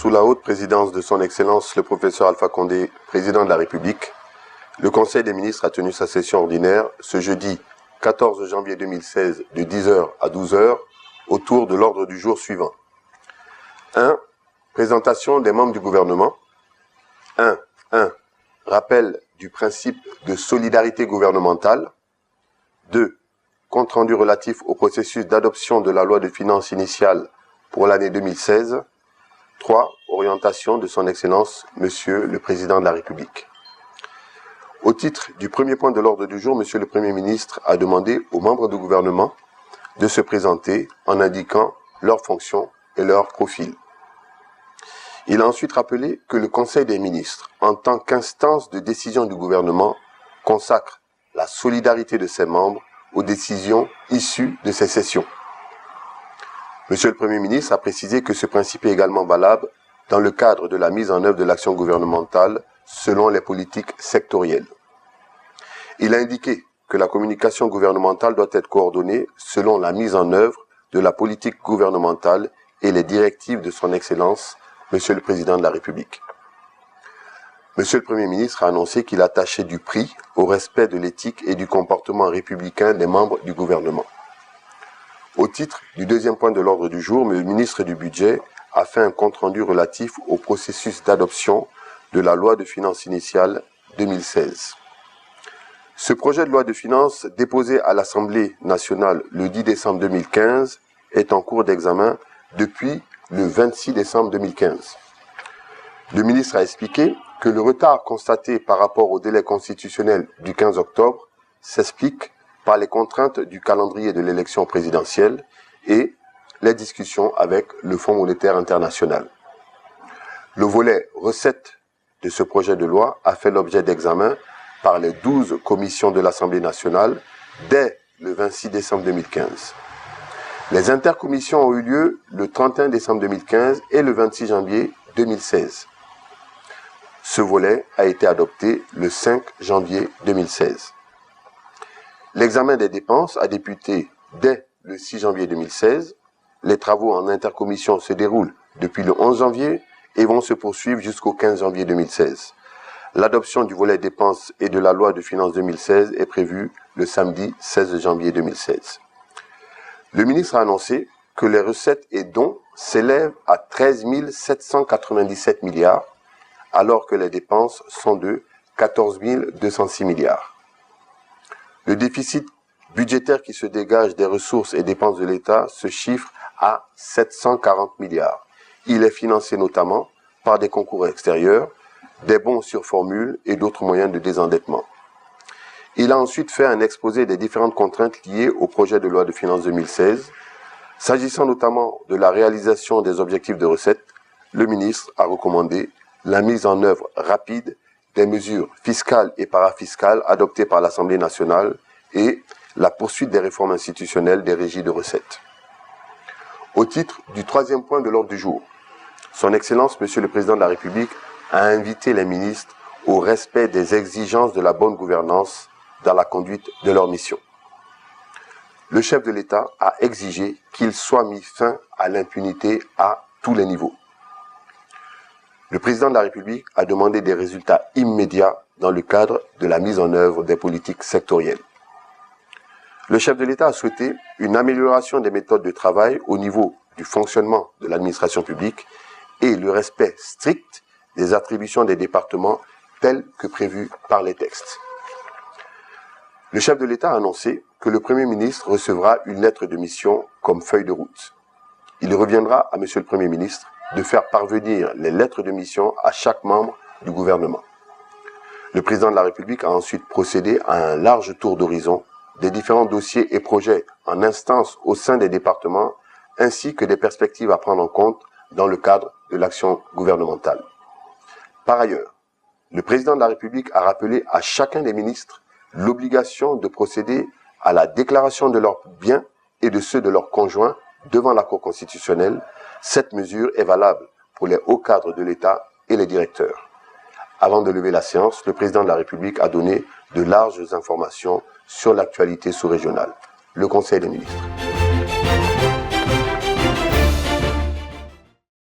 Sous la haute présidence de son Excellence le professeur Alpha Condé, président de la République, le Conseil des ministres a tenu sa session ordinaire ce jeudi 14 janvier 2016 de 10h à 12h autour de l'ordre du jour suivant. 1. Présentation des membres du gouvernement. 1. Rappel du principe de solidarité gouvernementale. 2. Compte rendu relatif au processus d'adoption de la loi de finances initiale pour l'année 2016. 3. Orientation de son Excellence, Monsieur le Président de la République. Au titre du premier point de l'ordre du jour, Monsieur le Premier ministre a demandé aux membres du gouvernement de se présenter en indiquant leurs fonctions et leur profil. Il a ensuite rappelé que le Conseil des ministres, en tant qu'instance de décision du gouvernement, consacre la solidarité de ses membres aux décisions issues de ces sessions. Monsieur le Premier ministre a précisé que ce principe est également valable dans le cadre de la mise en œuvre de l'action gouvernementale selon les politiques sectorielles. Il a indiqué que la communication gouvernementale doit être coordonnée selon la mise en œuvre de la politique gouvernementale et les directives de son Excellence, Monsieur le Président de la République. Monsieur le Premier ministre a annoncé qu'il attachait du prix au respect de l'éthique et du comportement républicain des membres du gouvernement. Au titre du deuxième point de l'ordre du jour, le ministre du Budget a fait un compte-rendu relatif au processus d'adoption de la loi de finances initiale 2016. Ce projet de loi de finances déposé à l'Assemblée nationale le 10 décembre 2015 est en cours d'examen depuis le 26 décembre 2015. Le ministre a expliqué que le retard constaté par rapport au délai constitutionnel du 15 octobre s'explique par les contraintes du calendrier de l'élection présidentielle et les discussions avec le Fonds monétaire international. Le volet recettes de ce projet de loi a fait l'objet d'examen par les 12 commissions de l'Assemblée nationale dès le 26 décembre 2015. Les intercommissions ont eu lieu le 31 décembre 2015 et le 26 janvier 2016. Ce volet a été adopté le 5 janvier 2016. L'examen des dépenses a débuté dès le 6 janvier 2016. Les travaux en intercommission se déroulent depuis le 11 janvier et vont se poursuivre jusqu'au 15 janvier 2016. L'adoption du volet dépenses et de la loi de finances 2016 est prévue le samedi 16 janvier 2016. Le ministre a annoncé que les recettes et dons s'élèvent à 13 797 milliards, alors que les dépenses sont de 14 206 milliards. Le déficit budgétaire qui se dégage des ressources et dépenses de l'État se chiffre à 740 milliards. Il est financé notamment par des concours extérieurs, des bons sur formule et d'autres moyens de désendettement. Il a ensuite fait un exposé des différentes contraintes liées au projet de loi de finances 2016. S'agissant notamment de la réalisation des objectifs de recettes, le ministre a recommandé la mise en œuvre rapide des mesures fiscales et parafiscales adoptées par l'Assemblée nationale et la poursuite des réformes institutionnelles des régies de recettes. Au titre du troisième point de l'ordre du jour, son Excellence, Monsieur le Président de la République, a invité les ministres au respect des exigences de la bonne gouvernance dans la conduite de leur mission. Le chef de l'État a exigé qu'il soit mis fin à l'impunité à tous les niveaux. Le Président de la République a demandé des résultats immédiats dans le cadre de la mise en œuvre des politiques sectorielles. Le chef de l'État a souhaité une amélioration des méthodes de travail au niveau du fonctionnement de l'administration publique et le respect strict des attributions des départements telles que prévues par les textes. Le chef de l'État a annoncé que le Premier ministre recevra une lettre de mission comme feuille de route. Il reviendra à Monsieur le Premier ministre de faire parvenir les lettres de mission à chaque membre du gouvernement. Le Président de la République a ensuite procédé à un large tour d'horizon des différents dossiers et projets en instance au sein des départements, ainsi que des perspectives à prendre en compte dans le cadre de l'action gouvernementale. Par ailleurs, le Président de la République a rappelé à chacun des ministres l'obligation de procéder à la déclaration de leurs biens et de ceux de leurs conjoints devant la Cour constitutionnelle. Cette mesure est valable pour les hauts cadres de l'État et les directeurs. Avant de lever la séance, le Président de la République a donné de larges informations sur l'actualité sous-régionale. Le Conseil des ministres.